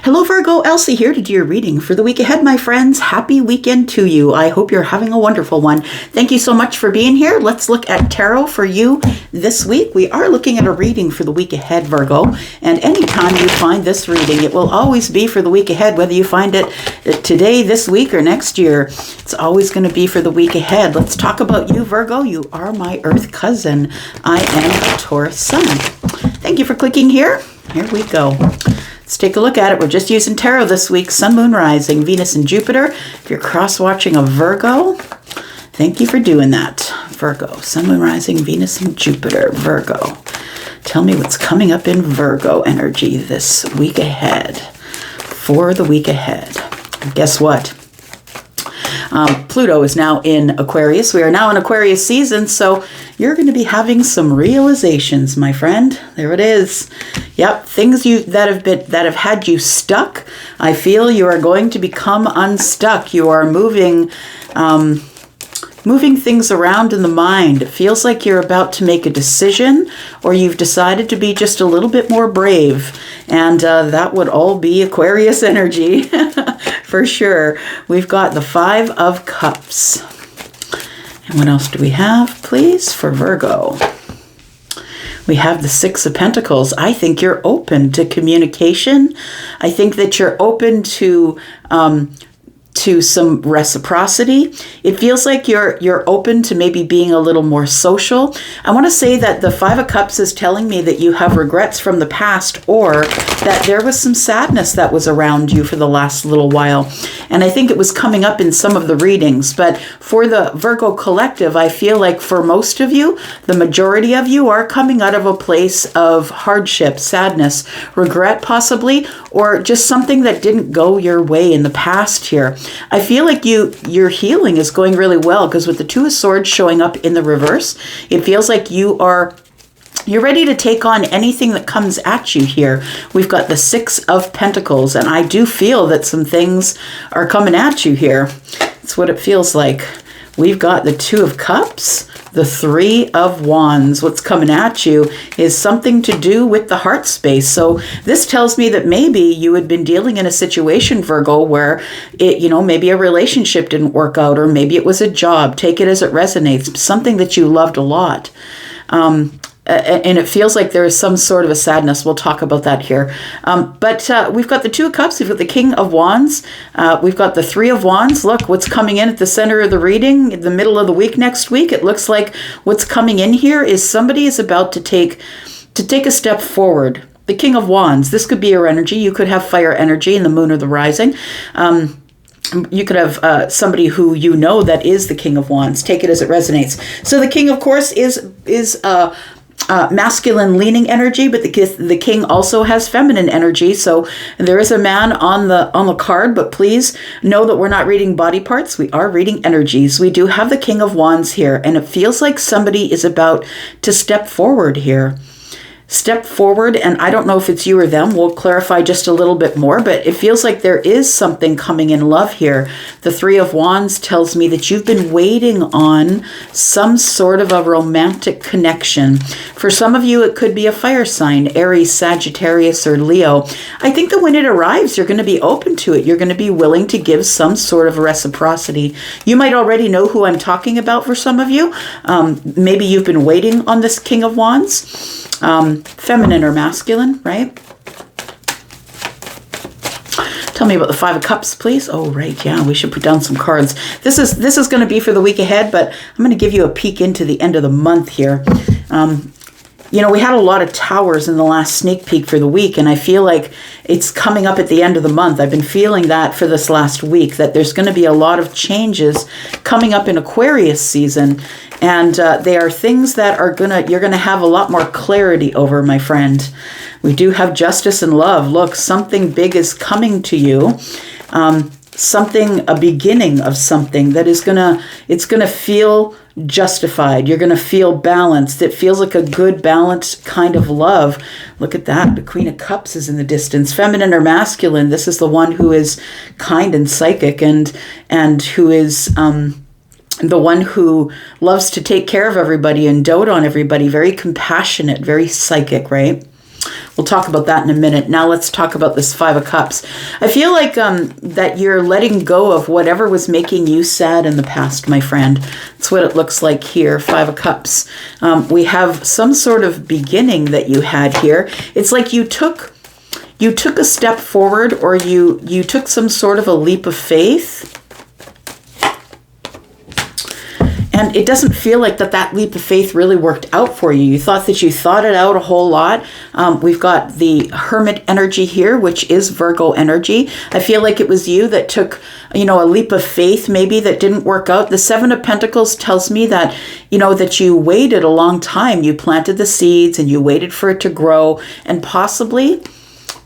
Hello Virgo, Elsie here to do your reading for the week ahead, my friends. Happy weekend to you. I hope you're having a wonderful one. Thank you so much for being here. Let's look at tarot for you this week. We are looking at a reading for the week ahead, Virgo. And anytime you find this reading, it will always be for the week ahead, whether you find it today, this week, or next year. It's always going to be for the week ahead. Let's talk about you, Virgo. You are my Earth cousin. I am a Taurus sun. Thank you for clicking here. Here we go. Let's take a look at it. We're just using tarot this week. Sun, Moon, Rising, Venus, and Jupiter. If you're cross-watching a Virgo, thank you for doing that. Virgo, Sun, Moon, Rising, Venus, and Jupiter. Virgo. Tell me what's coming up in Virgo energy this week ahead. For the week ahead. And guess what? Pluto is now in Aquarius. We are now in Aquarius season, so you're going to be having some realizations, my friend. There it is. Yep, things that have had you stuck. I feel you are going to become unstuck. You are moving things around in the mind. It feels like you're about to make a decision, or you've decided to be just a little bit more brave. And that would all be Aquarius energy for sure. We've got the Five of Cups. And what else do we have, please, for Virgo? We have the Six of Pentacles. I think you're open to communication. I think that you're open to some reciprocity. It feels like you're open to maybe being a little more social. I want to say that the Five of Cups is telling me that you have regrets from the past, or that there was some sadness that was around you for the last little while. And I think it was coming up in some of the readings. But for the Virgo collective, I feel like for most of you, the majority of you are coming out of a place of hardship, sadness, regret possibly, or just something that didn't go your way in the past here. I feel like your healing is going really well, because with the Two of Swords showing up in the reverse, it feels like you're ready to take on anything that comes at you here. We've got the Six of Pentacles, and I do feel that some things are coming at you here. That's what it feels like. We've got the Two of Cups, the Three of Wands. What's coming at you is something to do with the heart space. So this tells me that maybe you had been dealing in a situation, Virgo, where maybe a relationship didn't work out, or maybe it was a job. Take it as it resonates. Something that you loved a lot. And it feels like there is some sort of a sadness. We'll talk about that here. But we've got the Two of Cups. We've got the King of Wands. We've got the Three of Wands. Look, what's coming in at the center of the reading, in the middle of the week next week. It looks like what's coming in here is somebody is about to take a step forward. The King of Wands. This could be your energy. You could have fire energy in the Moon or the Rising. You could have somebody who you know that is the King of Wands. Take it as it resonates. So the King, of course, is masculine leaning energy, but the King also has feminine energy. So there is a man on the card, but please know that we're not reading body parts. We are reading energies. We do have the King of Wands here, and it feels like somebody is about to step forward here. Step forward, and I don't know if it's you or them. We'll clarify just a little bit more, but it feels like there is something coming in love here. The Three of Wands tells me that you've been waiting on some sort of a romantic connection. For some of you, it could be a fire sign, Aries, Sagittarius, or Leo. I think that when it arrives, you're going to be open to it. You're going to be willing to give some sort of reciprocity. You might already know who I'm talking about for some of you. Maybe you've been waiting on this King of Wands. Feminine or masculine, right? Tell me about the Five of Cups, please. Oh, right. Yeah, we should put down some cards. This is going to be for the week ahead, but I'm going to give you a peek into the end of the month here. We had a lot of towers in the last sneak peek for the week, and I feel like it's coming up at the end of the month. I've been feeling that for this last week, that there's going to be a lot of changes coming up in Aquarius season, and they are things that you're going to have a lot more clarity over, my friend. We do have justice and love. Look, something big is coming to you. A beginning of something that is it's gonna feel justified. You're gonna feel balanced. It feels like a good, balanced kind of love. Look at that. The Queen of Cups is in the distance. Feminine or masculine. This is the one who is kind and psychic, and who is the one who loves to take care of everybody and dote on everybody. Very compassionate, very psychic, right? We'll talk about that in a minute. Now let's talk about this Five of Cups. I feel like that you're letting go of whatever was making you sad in the past, my friend. That's what it looks like here, Five of Cups. We have some sort of beginning that you had here. It's like you took a step forward, or you took some sort of a leap of faith. And it doesn't feel like that leap of faith really worked out for you. You thought that you thought it out a whole lot. We've got the Hermit energy here, which is Virgo energy. I feel like it was you that took, a leap of faith maybe that didn't work out. The Seven of Pentacles tells me that, that you waited a long time. You planted the seeds and you waited for it to grow, and possibly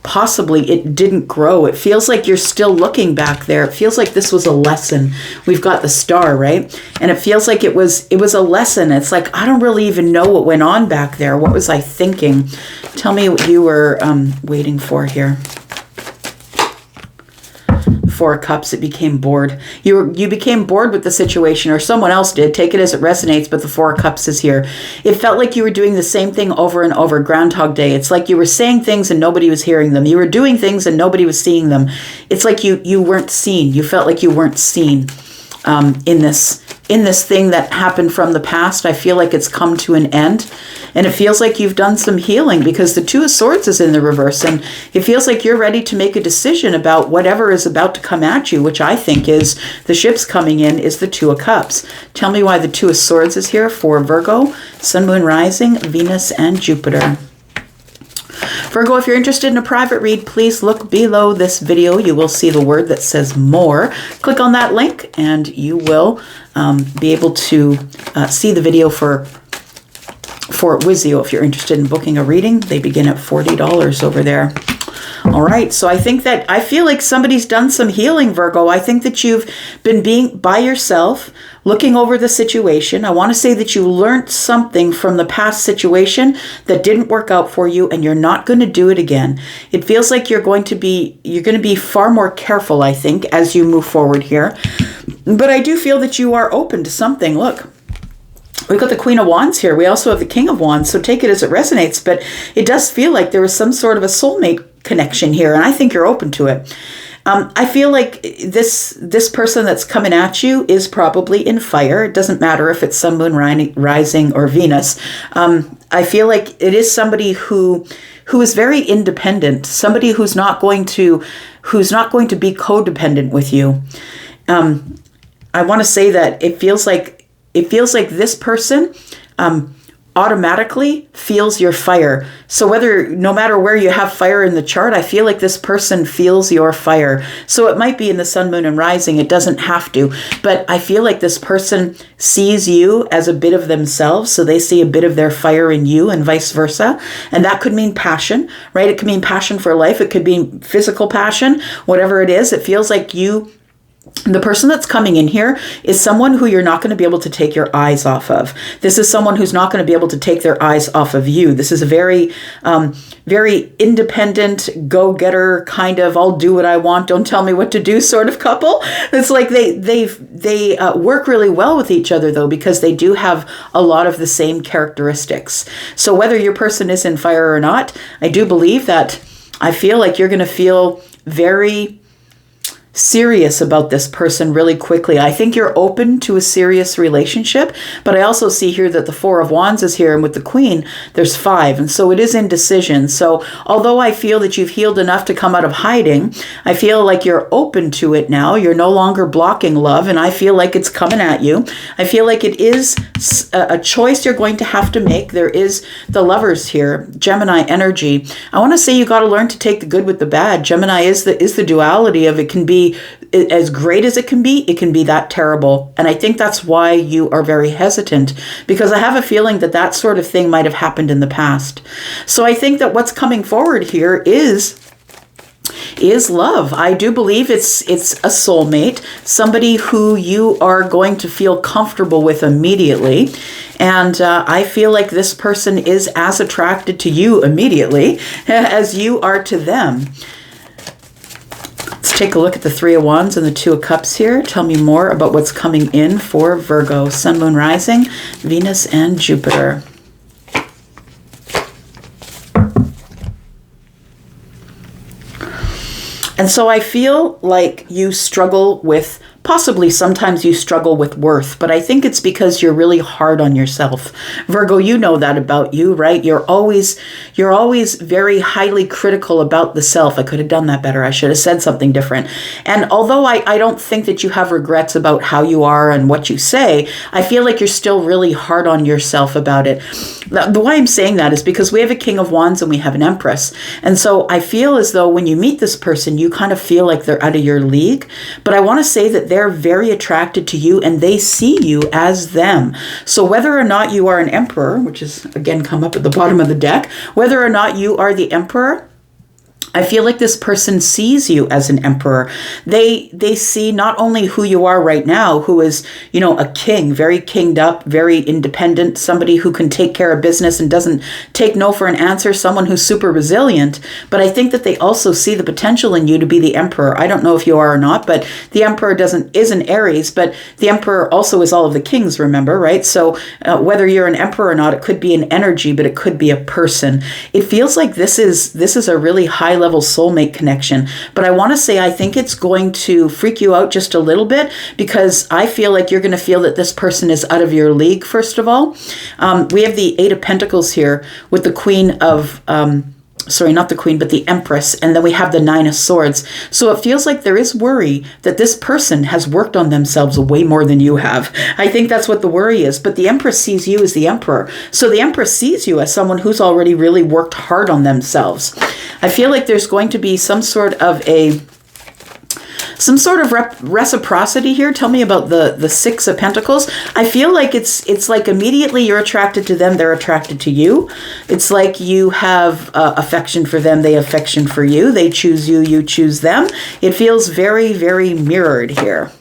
it didn't grow. It feels like you're still looking back there. It feels like this was a lesson. We've got the Star, right? And it feels like it was a lesson. It's like, I don't really even know what went on back there. What was I thinking? Tell me what you were waiting for here. Four of Cups, it became bored. You became bored with the situation, or someone else did. Take it as it resonates, but the Four of Cups is here. It felt like you were doing the same thing over and over, Groundhog Day. It's like you were saying things and nobody was hearing them. You were doing things and nobody was seeing them. It's like you weren't seen. You felt like you weren't seen in this thing that happened from the past. I feel like it's come to an end. And it feels like you've done some healing, because the Two of Swords is in the reverse. And it feels like you're ready to make a decision about whatever is about to come at you, which I think is the ships coming in is the Two of Cups. Tell me why the Two of Swords is here for Virgo, Sun, Moon, Rising, Venus, and Jupiter. Virgo, if you're interested in a private read, please look below this video. You will see the word that says more. Click on that link and you will be able to see the video for Wizio. If you're interested in booking a reading, they begin at $40 over there. All right, so I feel like somebody's done some healing, Virgo. I think that you've been being by yourself, looking over the situation. I want to say that you learned something from the past situation that didn't work out for you, and you're not going to do it again. It feels like you're going to be far more careful, I think, as you move forward here. But I do feel that you are open to something. Look, we've got the Queen of Wands here. We also have the King of Wands, so take it as it resonates. But it does feel like there was some sort of a soulmate connection here, and I think you're open to it. I feel like this person that's coming at you is probably in fire. It doesn't matter if it's Sun, Moon, Rising, or Venus. I feel like it is somebody who is very independent, somebody who's not going to be codependent with you. I want to say that it feels like this person automatically feels your fire. So no matter where you have fire in the chart, I feel like this person feels your fire. So it might be in the Sun, Moon, and Rising. It doesn't have to. But I feel like this person sees you as a bit of themselves. So they see a bit of their fire in you, and vice versa. And that could mean passion, right? It could mean passion for life. It could mean physical passion, whatever it is. It feels like the person that's coming in here is someone who you're not going to be able to take your eyes off of. This is someone who's not going to be able to take their eyes off of you. This is a very, very independent, go-getter kind of, I'll do what I want, don't tell me what to do sort of couple. It's like they work really well with each other, though, because they do have a lot of the same characteristics. So whether your person is in fire or not, I do believe that I feel like you're going to feel very serious about this person really quickly. I think you're open to a serious relationship, but I also see here that the Four of Wands is here, and with the Queen, there's 5, and so it is indecision. So although I feel that you've healed enough to come out of hiding, I feel like you're open to it now. You're no longer blocking love, and I feel like it's coming at you. I feel like it is a choice you're going to have to make. There is the Lovers here, Gemini energy. I want to say you got to learn to take the good with the bad. Gemini is the duality of it can be as great as it can be that terrible. And I think that's why you are very hesitant, because I have a feeling that sort of thing might have happened in the past. So I think that what's coming forward here is love. I do believe it's a soulmate, somebody who you are going to feel comfortable with immediately. And I feel like this person is as attracted to you immediately as you are to them. Take a look at the Three of Wands and the Two of Cups here. Tell me more about what's coming in for Virgo, Sun, Moon, Rising, Venus, and Jupiter. And so I feel like you struggle with, possibly sometimes you struggle with worth, but I think it's because you're really hard on yourself. Virgo, you know that about you, right? You're always very highly critical about the self. I could have done that better. I should have said something different. And although I don't think that you have regrets about how you are and what you say, I feel like you're still really hard on yourself about it. The why I'm saying that is because we have a King of Wands and we have an Empress. And so I feel as though when you meet this person, you kind of feel like they're out of your league. But I want to say that they're very attracted to you and they see you as them. So whether or not you are an Emperor, which is again come up at the bottom of the deck, whether or not you are the Emperor, I feel like this person sees you as an emperor. They see not only who you are right now, who is, a king, very kinged up, very independent, somebody who can take care of business and doesn't take no for an answer, someone who's super resilient, but I think that they also see the potential in you to be the emperor. I don't know if you are or not, but the emperor is an Aries, but the emperor also is all of the kings, remember, right? So whether you're an emperor or not, it could be an energy, but it could be a person. It feels like this is a really high level soulmate connection. But I want to say, I think it's going to freak you out just a little bit because I feel like you're going to feel that this person is out of your league, first of all. We have the Eight of Pentacles here with the Queen of... sorry, not the Queen, but the Empress. And then we have the Nine of Swords. So it feels like there is worry that this person has worked on themselves way more than you have. I think that's what the worry is. But the Empress sees you as the Emperor. So the Empress sees you as someone who's already really worked hard on themselves. I feel like there's going to be some sort of reciprocity here. Tell me about the Six of Pentacles. I feel like it's like immediately you're attracted to them, they're attracted to you. It's like you have affection for them, they affection for you. They choose you, you choose them. It feels very, very mirrored here.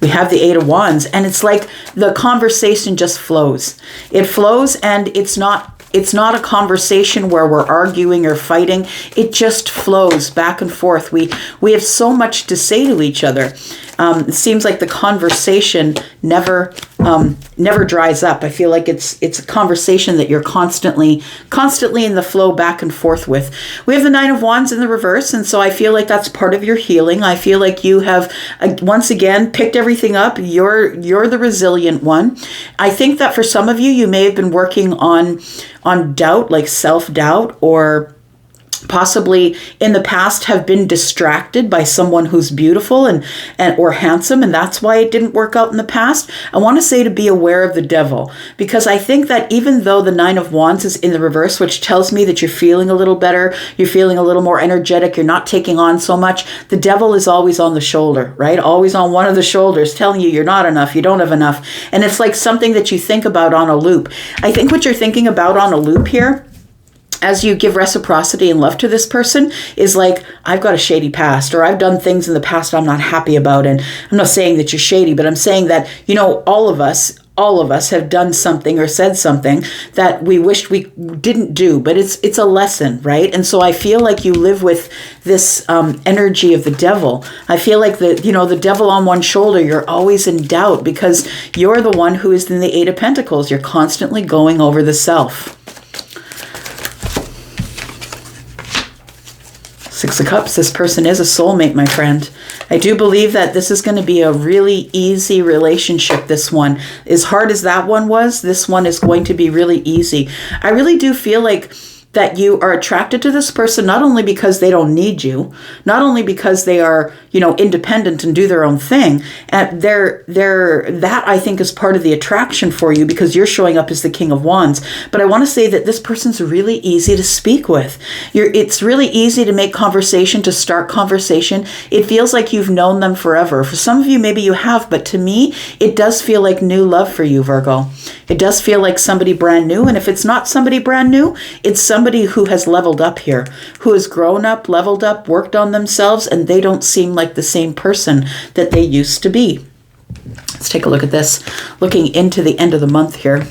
We have the Eight of Wands, and it's like the conversation just flows. It flows, and it's not a conversation where we're arguing or fighting. It just flows back and forth. We have so much to say to each other. It seems like the conversation never dries up. I feel like it's a conversation that you're constantly in the flow back and forth with. We have the Nine of Wands in the reverse, and so I feel like that's part of your healing. I feel like you have once again picked everything up. You're the resilient one. I think that for some of you, you may have been working on doubt, like self-doubt, or possibly in the past have been distracted by someone who's beautiful and or handsome, and that's why it didn't work out in the past. I want to say to be aware of the devil, because I think that even though the Nine of Wands is in the reverse, which tells me that you're feeling a little better, you're feeling a little more energetic, you're not taking on so much, the devil is always on the shoulder, right? Always on one of the shoulders, telling you you're not enough, you don't have enough. And it's like something that you think about on a loop. I think what you're thinking about on a loop here, as you give reciprocity and love to this person, is like, I've got a shady past, or I've done things in the past I'm not happy about. And I'm not saying that you're shady, but I'm saying that, all of us have done something or said something that we wished we didn't do, but it's a lesson, right? And so I feel like you live with this energy of the devil. I feel like the devil on one shoulder, you're always in doubt because you're the one who is in the Eight of Pentacles. You're constantly going over the self. Six of Cups, this person is a soulmate, my friend. I do believe that this is going to be a really easy relationship, this one. As hard as that one was, this one is going to be really easy. I really do feel like that you are attracted to this person not only because they don't need you, not only because they are, independent and do their own thing. And that I think is part of the attraction for you because you're showing up as the King of Wands. But I want to say that this person's really easy to speak with. It's really easy to make conversation, to start conversation. It feels like you've known them forever. For some of you, maybe you have, but to me, it does feel like new love for you, Virgo. It does feel like somebody brand new. And if it's not somebody brand new, it's somebody who has leveled up here, who has grown up, leveled up, worked on themselves, and they don't seem like the same person that they used to be. Let's take a look at this. Looking into the end of the month here.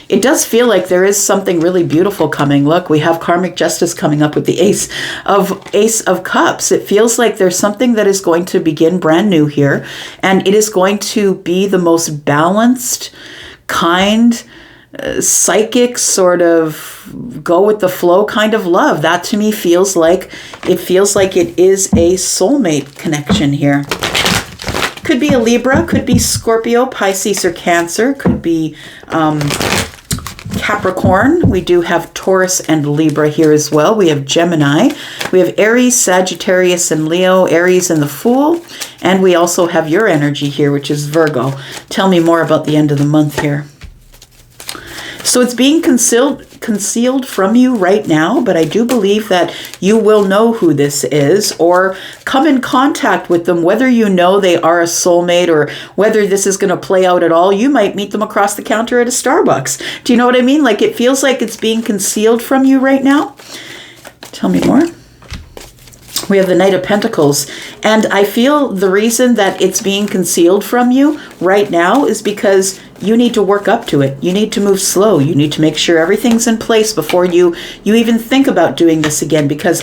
It does feel like there is something really beautiful coming. Look, we have karmic justice coming up with the Ace of Cups. It feels like there's something that is going to begin brand new here, and it is going to be the most balanced, kind, psychic sort of go with the flow kind of love. That to me feels like it is a soulmate connection here. Could be a Libra, could be Scorpio, Pisces, or Cancer, could be Capricorn. We do have Taurus and Libra here as well. We have Gemini. We have Aries, Sagittarius, and Leo. Aries and the Fool. And we also have your energy here, which is Virgo. Tell me more about the end of the month here. So it's being concealed from you right now, but I do believe that you will know who this is or come in contact with them, whether you know they are a soulmate or whether this is going to play out at all. You might meet them across the counter at a Starbucks. Do you know what I mean? Like, it feels like it's being concealed from you right now. Tell me more. We have the Knight of Pentacles, and I feel the reason that it's being concealed from you right now is because you need to work up to it. You need to move slow. You need to make sure everything's in place before you even think about doing this again, because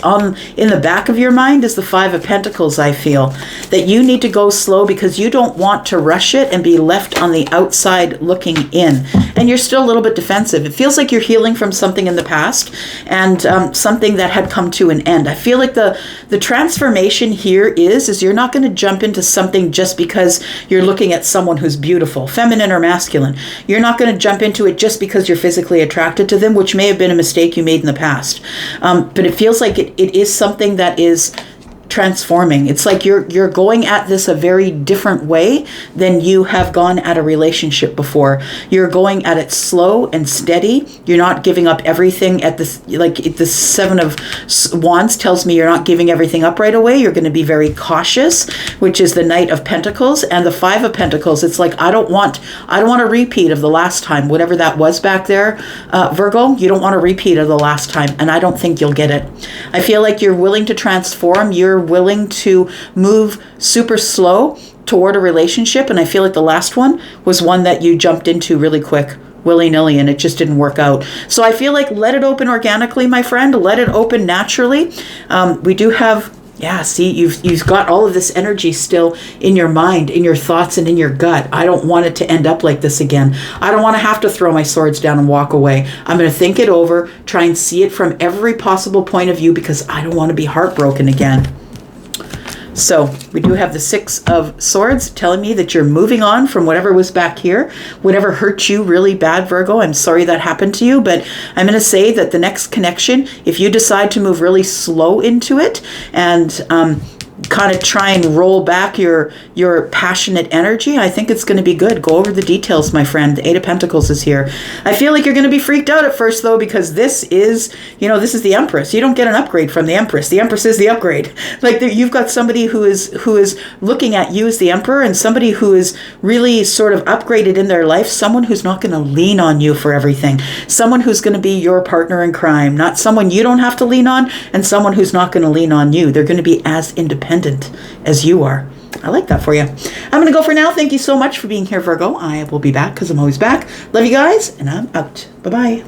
in the back of your mind is the Five of Pentacles. I feel that you need to go slow because you don't want to rush it and be left on the outside looking in. And you're still a little bit defensive. It feels like you're healing from something in the past and something that had come to an end. I feel like the transformation here is you're not going to jump into something just because you're looking at someone who's beautiful, feminine or masculine. You're not going to jump into it just because you're physically attracted to them, which may have been a mistake you made in the past. But it feels like it is something that is transforming. It's like you're going at this a very different way than you have gone at a relationship before. You're going at it slow and steady. You're not giving up everything at this, like the Seven of Wands tells me you're not giving everything up right away. You're going to be very cautious, which is the Knight of Pentacles, and the Five of Pentacles. It's like, I don't want a repeat of the last time, whatever that was back there, Virgo. You don't want a repeat of the last time, and I don't think you'll get it. I feel like you're willing to transform. You're willing to move super slow toward a relationship, and I feel like the last one was one that you jumped into really quick, willy-nilly, and it just didn't work out. So I feel like let it open organically, my friend. Let it open naturally. We do have, yeah, see, you've got all of this energy still in your mind, in your thoughts, and in your gut. I don't want it to end up like this again. I don't want to have to throw my swords down and walk away. I'm going to think it over, try and see it from every possible point of view, because I don't want to be heartbroken again. So we do have the Six of Swords telling me that you're moving on from whatever was back here, whatever hurt you really bad, Virgo. I'm sorry that happened to you, but I'm going to say that the next connection, if you decide to move really slow into it and kind of try and roll back your passionate energy, I think it's going to be good. Go over the details, my friend. The Eight of Pentacles is here. I feel like you're going to be freaked out at first, though, because this is the Empress. You don't get an upgrade from the Empress. The Empress is the upgrade. Like, you've got somebody who is looking at you as the Emperor, and somebody who is really sort of upgraded in their life, someone who's not going to lean on you for everything, someone who's going to be your partner in crime, not someone you don't have to lean on, and someone who's not going to lean on you. They're going to be as independent as you are. I like that for you. I'm going to go for now. Thank you so much for being here, Virgo. I will be back because I'm always back. Love you guys, and I'm out. Bye-bye.